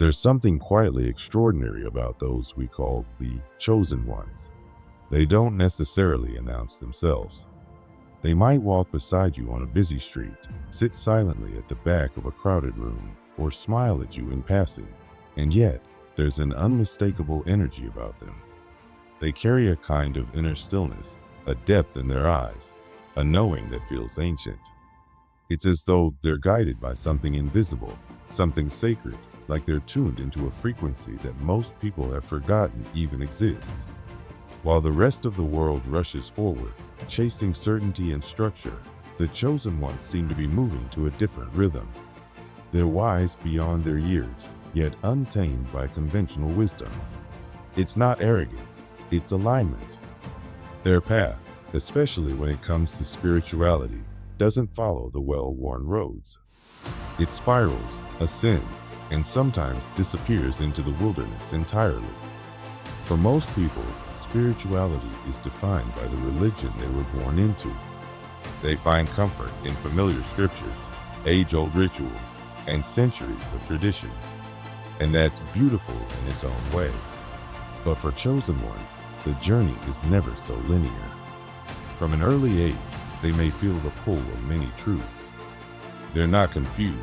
there's something quietly extraordinary about those we call the chosen ones. They don't necessarily announce themselves. They might walk beside you on a busy street, sit silently at the back of a crowded room, or smile at you in passing, and yet there's an unmistakable energy about them. They carry a kind of inner stillness, a depth in their eyes, a knowing that feels ancient. It's as though they're guided by something invisible, something sacred, like they're tuned into a frequency that most people have forgotten even exists. While the rest of the world rushes forward, chasing certainty and structure, the chosen ones seem to be moving to a different rhythm. They're wise beyond their years, yet untamed by conventional wisdom. It's not arrogance, it's alignment. Their path, especially when it comes to spirituality, doesn't follow the well-worn roads. It spirals, ascends, and sometimes disappears into the wilderness entirely. For most people, spirituality is defined by the religion they were born into. They find comfort in familiar scriptures, age-old rituals, and centuries of tradition. And that's beautiful in its own way. But for chosen ones, the journey is never so linear. From an early age, they may feel the pull of many truths. They're not confused,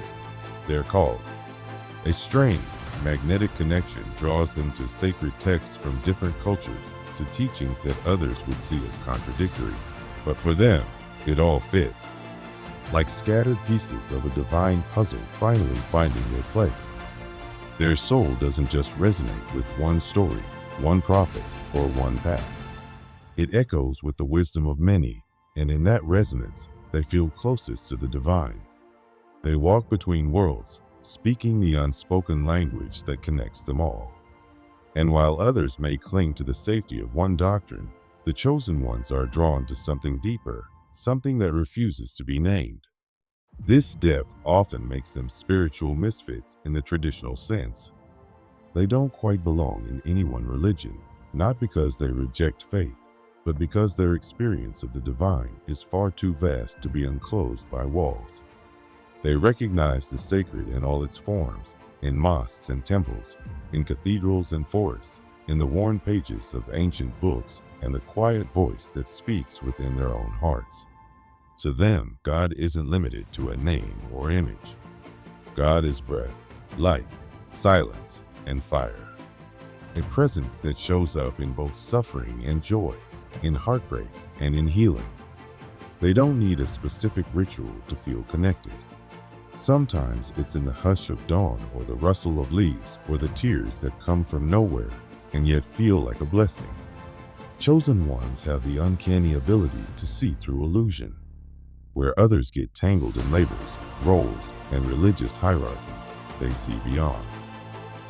they're called. A strange, magnetic connection draws them to sacred texts from different cultures, to teachings that others would see as contradictory. But for them, it all fits. Like scattered pieces of a divine puzzle finally finding their place. Their soul doesn't just resonate with one story, one prophet, or one path. It echoes with the wisdom of many, and in that resonance, they feel closest to the divine. They walk between worlds, speaking the unspoken language that connects them all. And while others may cling to the safety of one doctrine, the chosen ones are drawn to something deeper, something that refuses to be named. This depth often makes them spiritual misfits in the traditional sense. They don't quite belong in any one religion, not because they reject faith, but because their experience of the divine is far too vast to be enclosed by walls. They recognize the sacred in all its forms, in mosques and temples, in cathedrals and forests, in the worn pages of ancient books, and the quiet voice that speaks within their own hearts. To them, God isn't limited to a name or image. God is breath, light, silence, and fire. A presence that shows up in both suffering and joy, in heartbreak and in healing. They don't need a specific ritual to feel connected. Sometimes it's in the hush of dawn, or the rustle of leaves, or the tears that come from nowhere and yet feel like a blessing. Chosen ones have the uncanny ability to see through illusion. Where others get tangled in labels, roles, and religious hierarchies, they see beyond.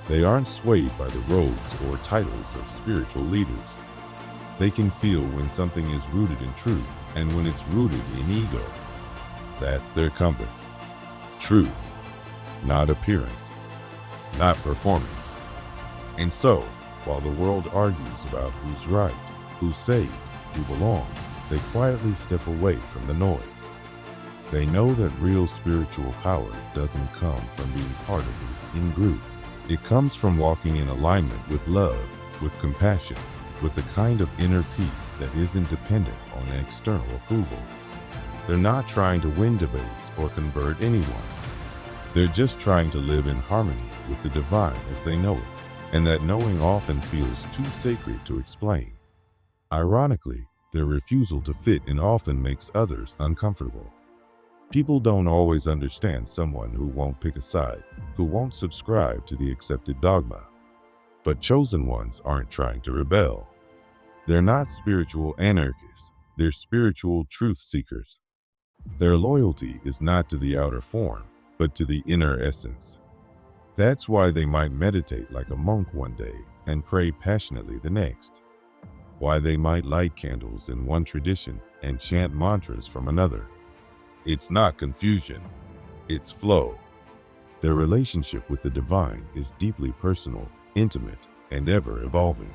They aren't swayed by the robes or titles of spiritual leaders. They can feel when something is rooted in truth and when it's rooted in ego. That's their compass. Truth, not appearance, not performance. And so, while the world argues about who's right, who's safe, who belongs, they quietly step away from the noise. They know that real spiritual power doesn't come from being part of it in group. It comes from walking in alignment with love, with compassion, with the kind of inner peace that isn't dependent on external approval. They're not trying to win debates or convert anyone. They're just trying to live in harmony with the divine as they know it, and that knowing often feels too sacred to explain. Ironically, their refusal to fit in often makes others uncomfortable. People don't always understand someone who won't pick a side, who won't subscribe to the accepted dogma. But chosen ones aren't trying to rebel. They're not spiritual anarchists, they're spiritual truth seekers. Their loyalty is not to the outer form, but to the inner essence. That's why they might meditate like a monk one day and pray passionately the next. Why they might light candles in one tradition and chant mantras from another. It's not confusion, it's flow. Their relationship with the divine is deeply personal, intimate, and ever evolving.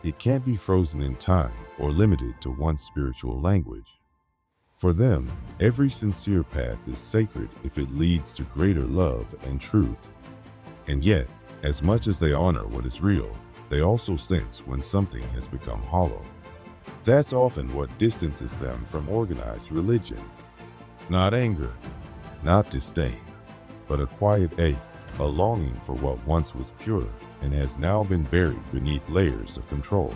It can't be frozen in time or limited to one spiritual language. For them, every sincere path is sacred if it leads to greater love and truth. And yet, As much as they honor what is real, they also sense when something has become hollow. That's often what distances them from organized religion. Not anger, not disdain, but a quiet ache, a longing for what once was pure and has now been buried beneath layers of control.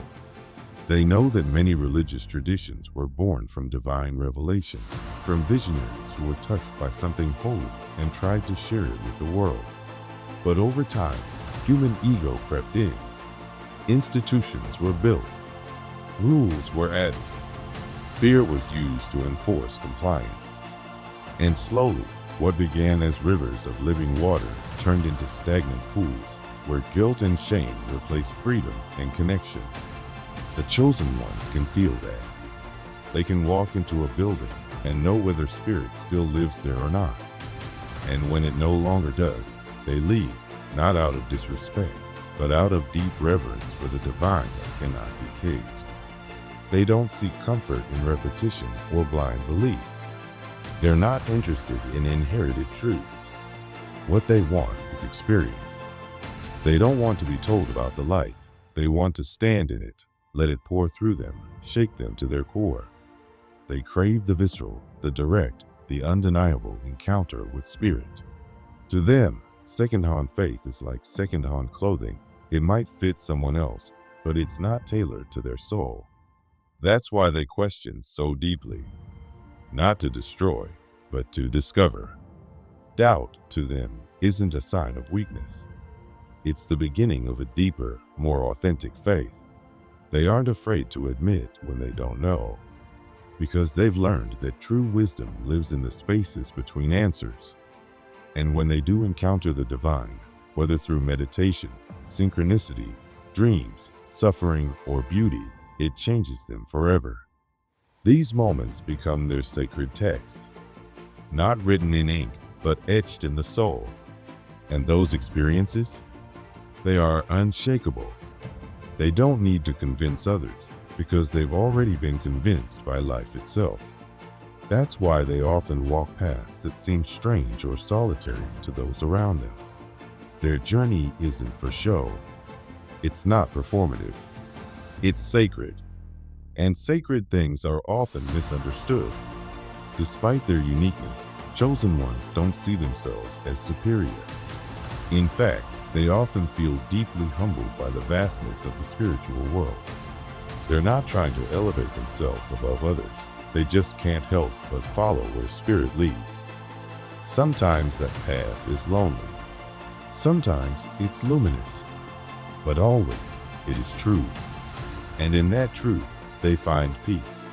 They know that many religious traditions were born from divine revelation, from visionaries who were touched by something holy and tried to share it with the world. But over time, human ego crept in. Institutions were built. Rules were added. Fear was used to enforce compliance. And slowly, what began as rivers of living water turned into stagnant pools where guilt and shame replaced freedom and connection. The chosen ones can feel that. They can walk into a building and know whether spirit still lives there or not. And when it no longer does, they leave, not out of disrespect, but out of deep reverence for the divine that cannot be caged. They don't seek comfort in repetition or blind belief. They're not interested in inherited truths. What they want is experience. They don't want to be told about the light. They want to stand in it, let it pour through them, shake them to their core. They crave the visceral, the direct, the undeniable encounter with spirit. To them, second-hand faith is like second-hand clothing. It might fit someone else, but it's not tailored to their soul. That's why they question so deeply. Not to destroy, but to discover. Doubt, to them, isn't a sign of weakness. It's the beginning of a deeper, more authentic faith. They aren't afraid to admit when they don't know, because they've learned that true wisdom lives in the spaces between answers. And when they do encounter the divine, whether through meditation, synchronicity, dreams, suffering, or beauty, it changes them forever. These moments become their sacred texts, not written in ink, but etched in the soul. And those experiences? They are unshakable. They don't need to convince others, because they've already been convinced by life itself. That's why they often walk paths that seem strange or solitary to those around them. Their journey isn't for show. It's not performative. It's sacred. And sacred things are often misunderstood. Despite their uniqueness, chosen ones don't see themselves as superior. In fact, they often feel deeply humbled by the vastness of the spiritual world. They're not trying to elevate themselves above others. They just can't help but follow where spirit leads. Sometimes that path is lonely. Sometimes it's luminous. But always it is true. And in that truth, they find peace.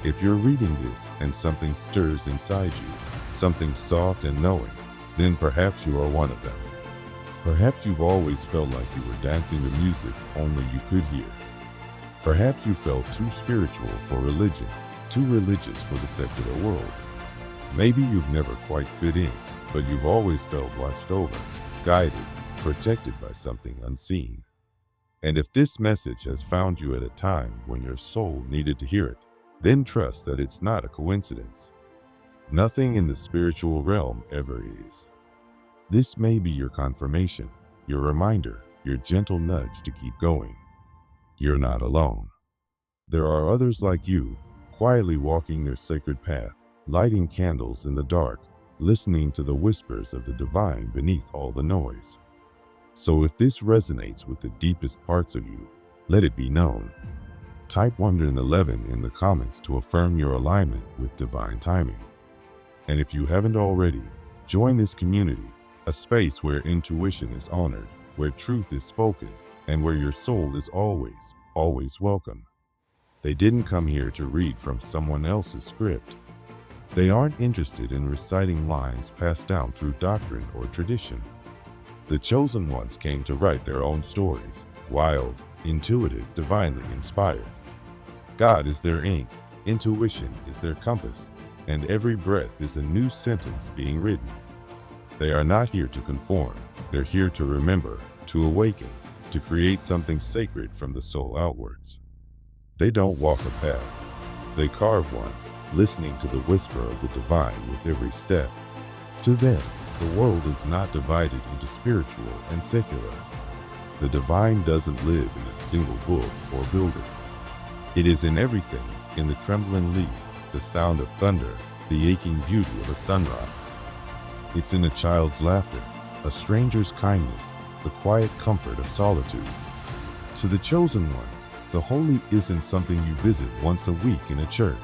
If you're reading this and something stirs inside you, something soft and knowing, then perhaps you are one of them. Perhaps you've always felt like you were dancing to music only you could hear. Perhaps you felt too spiritual for religion, too religious for the secular world. Maybe you've never quite fit in, but you've always felt watched over, guided, protected by something unseen. And if this message has found you at a time when your soul needed to hear it, then trust that it's not a coincidence. Nothing in the spiritual realm ever is. This may be your confirmation, your reminder, your gentle nudge to keep going. You're not alone. There are others like you, quietly walking their sacred path, lighting candles in the dark, listening to the whispers of the divine beneath all the noise. So if this resonates with the deepest parts of you, let it be known. Type 111 in the comments to affirm your alignment with divine timing. And if you haven't already, join this community, a space where intuition is honored, where truth is spoken, and where your soul is always welcome. They didn't come here to read from someone else's script. They aren't interested in reciting lines passed down through doctrine or tradition. The chosen ones came to write their own stories, wild, intuitive, divinely inspired. God is their ink, intuition is their compass, and every breath is a new sentence being written. They are not here to conform, they're here to remember, to awaken, to create something sacred from the soul outwards. They don't walk a path, they carve one, listening to the whisper of the divine with every step. To them, The world is not divided into spiritual and secular. The divine doesn't live in a single book or building. It is in everything, in the trembling leaf, the sound of thunder, the aching beauty of a sunrise. It's in a child's laughter, a stranger's kindness, the quiet comfort of solitude. To the chosen ones, the holy isn't something you visit once a week in a church.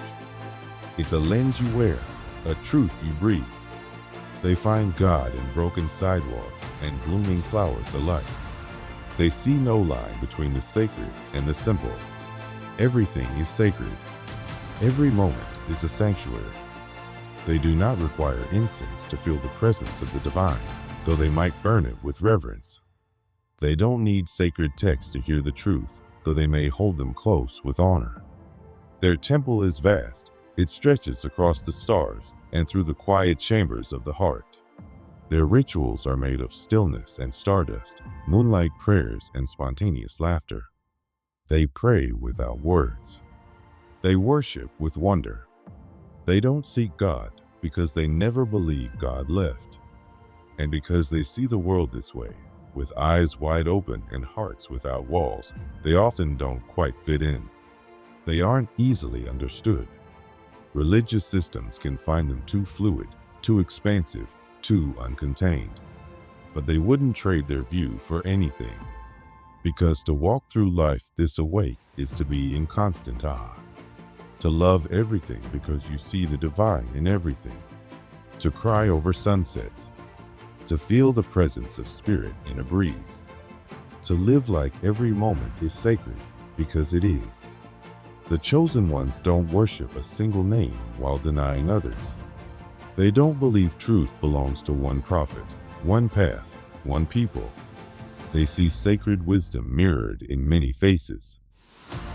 It's a lens you wear, a truth you breathe. They find God in broken sidewalks and blooming flowers alike. They see no line between the sacred and the simple. Everything is sacred. Every moment is a sanctuary. They do not require incense to feel the presence of the divine, though they might burn it with reverence. They don't need sacred texts to hear the truth, though they may hold them close with honor. Their temple is vast. It stretches across the stars and through the quiet chambers of the heart. Their rituals are made of stillness and stardust, moonlight prayers and spontaneous laughter. They pray without words. They worship with wonder. They don't seek God because they never believe God left, and because they see the world this way, with eyes wide open and hearts without walls. They often don't quite fit in. They aren't easily understood. Religious systems can find them too fluid, too expansive, too uncontained. But they wouldn't trade their view for anything. Because to walk through life this awake is to be in constant awe. To love everything because you see the divine in everything. To cry over sunsets. To feel the presence of spirit in a breeze. To live like every moment is sacred because it is. The chosen ones don't worship a single name while denying others. They don't believe truth belongs to one prophet, one path, one people. They see sacred wisdom mirrored in many faces.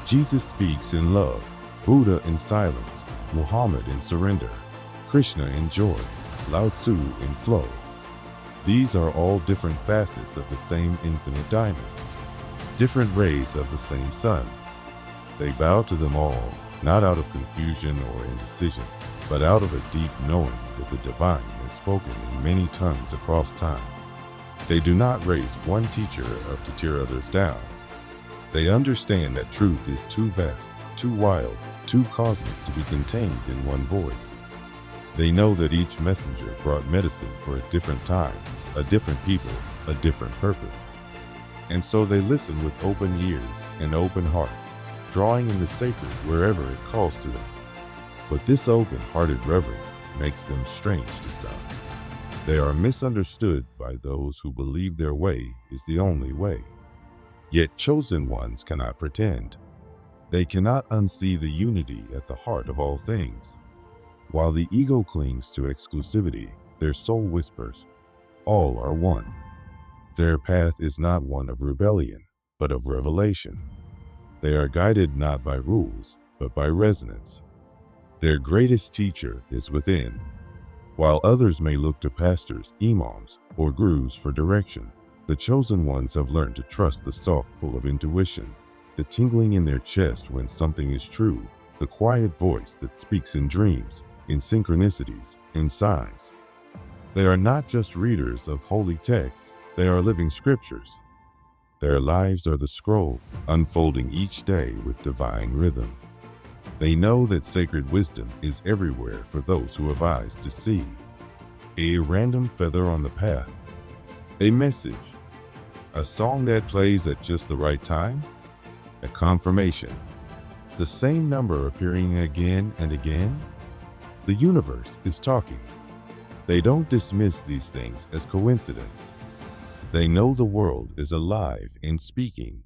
Jesus speaks in love, Buddha in silence, Muhammad in surrender, Krishna in joy, Lao Tzu in flow. These are all different facets of the same infinite diamond, different rays of the same sun. They bow to them all, not out of confusion or indecision, but out of a deep knowing that the divine has spoken in many tongues across time. They do not raise one teacher up to tear others down. They understand that truth is too vast, too wild, too cosmic to be contained in one voice. They know that each messenger brought medicine for a different time, a different people, a different purpose. And so they listen with open ears and open hearts, drawing in the sacred wherever it calls to them. But this open-hearted reverence makes them strange to some. They are misunderstood by those who believe their way is the only way. Yet chosen ones cannot pretend. They cannot unsee the unity at the heart of all things. While the ego clings to exclusivity, their soul whispers, all are one. Their path is not one of rebellion, but of revelation. They are guided not by rules, but by resonance. Their greatest teacher is within. While others may look to pastors, imams, or gurus for direction, the chosen ones have learned to trust the soft pull of intuition, the tingling in their chest when something is true, the quiet voice that speaks in dreams, in synchronicities, in signs. They are not just readers of holy texts, they are living scriptures. Their lives are the scroll, unfolding each day with divine rhythm. They know that sacred wisdom is everywhere for those who have eyes to see. A random feather on the path, a message, a song that plays at just the right time, a confirmation, the same number appearing again and again. The universe is talking. They don't dismiss these things as coincidence. They know the world is alive and speaking.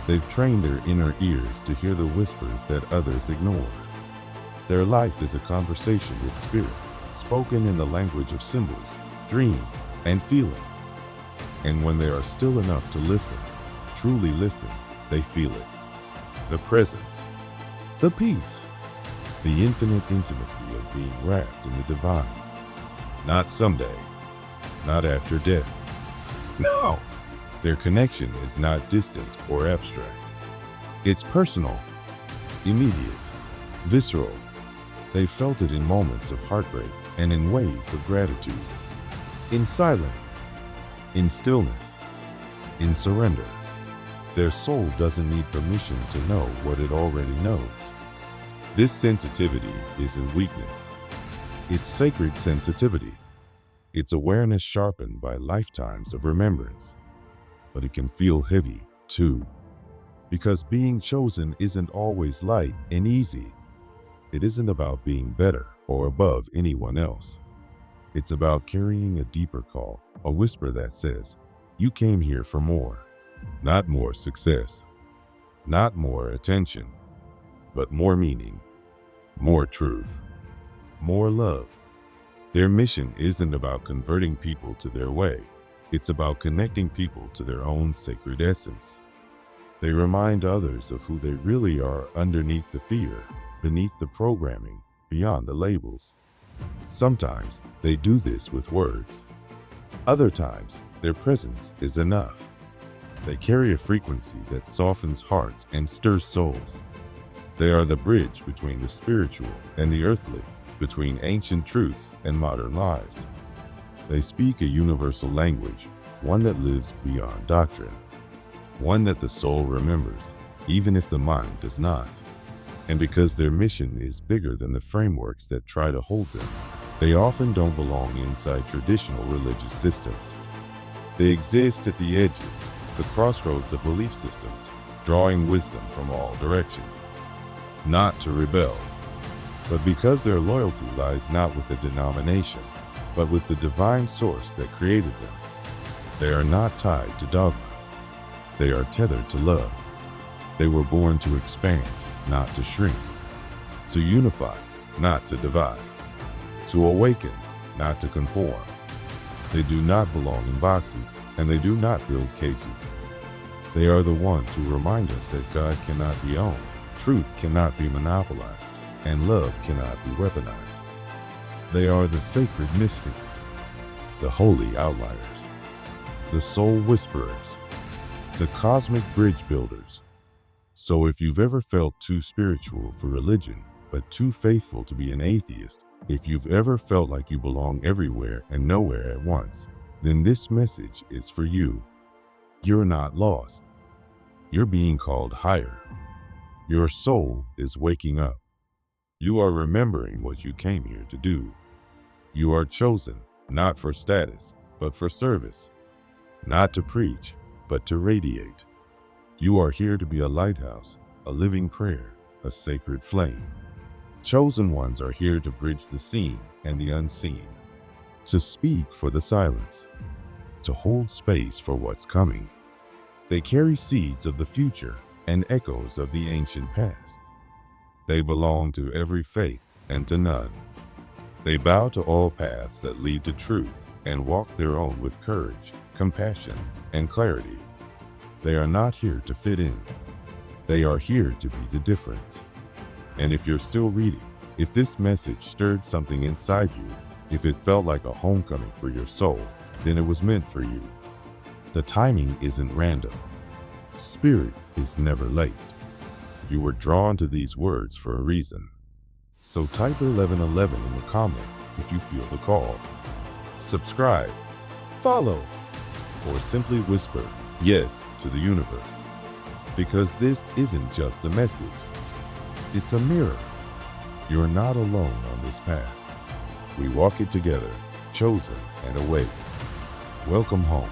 They've trained their inner ears to hear the whispers that others ignore. Their life is a conversation with spirit, spoken in the language of symbols, dreams, and feelings. And when they are still enough to listen, truly listen, they feel it. The presence, the peace, the infinite intimacy of being wrapped in the divine. Not someday, not after death. No! Their connection is not distant or abstract. It's personal, immediate, visceral. They felt it in moments of heartbreak and in waves of gratitude. in silence, in stillness, in surrender. Their soul doesn't need permission to know what it already knows. This sensitivity isn't weakness. It's sacred sensitivity. It's awareness sharpened by lifetimes of remembrance. But it can feel heavy, too, because being chosen isn't always light and easy. It isn't about being better or above anyone else. It's about carrying a deeper call, a whisper that says, you came here for more, not more success, not more attention, but more meaning, more truth, more love. Their mission isn't about converting people to their way. It's about connecting people to their own sacred essence. They remind others of who they really are underneath the fear, beneath the programming, beyond the labels. Sometimes they do this with words. Other times, their presence is enough. They carry a frequency that softens hearts and stirs souls. They are the bridge between the spiritual and the earthly, between ancient truths and modern lives. They speak a universal language, one that lives beyond doctrine, one that the soul remembers, even if the mind does not. And because their mission is bigger than the frameworks that try to hold them, they often don't belong inside traditional religious systems. They exist at the edges, the crossroads of belief systems, drawing wisdom from all directions. Not to rebel, but because their loyalty lies not with the denomination, but with the divine source that created them. They are not tied to dogma. They are tethered to love. They were born to expand, not to shrink, to unify, not to divide, to awaken, not to conform. They do not belong in boxes, and they do not build cages. They are the ones who remind us that God cannot be owned, truth cannot be monopolized, and love cannot be weaponized. They are the sacred misfits, the holy outliers, the soul whisperers, the cosmic bridge builders. So if you've ever felt too spiritual for religion, but too faithful to be an atheist, if you've ever felt like you belong everywhere and nowhere at once, then this message is for you. You're not lost. You're being called higher. Your soul is waking up. You are remembering what you came here to do. You are chosen, not for status, but for service. Not to preach, but to radiate. You are here to be a lighthouse, a living prayer, a sacred flame. Chosen ones are here to bridge the seen and the unseen, to speak for the silence, to hold space for what's coming. They carry seeds of the future and echoes of the ancient past. They belong to every faith and to none. They bow to all paths that lead to truth and walk their own with courage, compassion, and clarity. They are not here to fit in. They are here to be the difference. And if you're still reading, if this message stirred something inside you, if it felt like a homecoming for your soul, then it was meant for you. The timing isn't random. Spirit is never late. You were drawn to these words for a reason. So type 1111 in the comments if you feel the call. Subscribe, follow, or simply whisper yes to the universe. Because this isn't just a message. It's a mirror. You're not alone on this path. We walk it together, chosen and awake. Welcome home.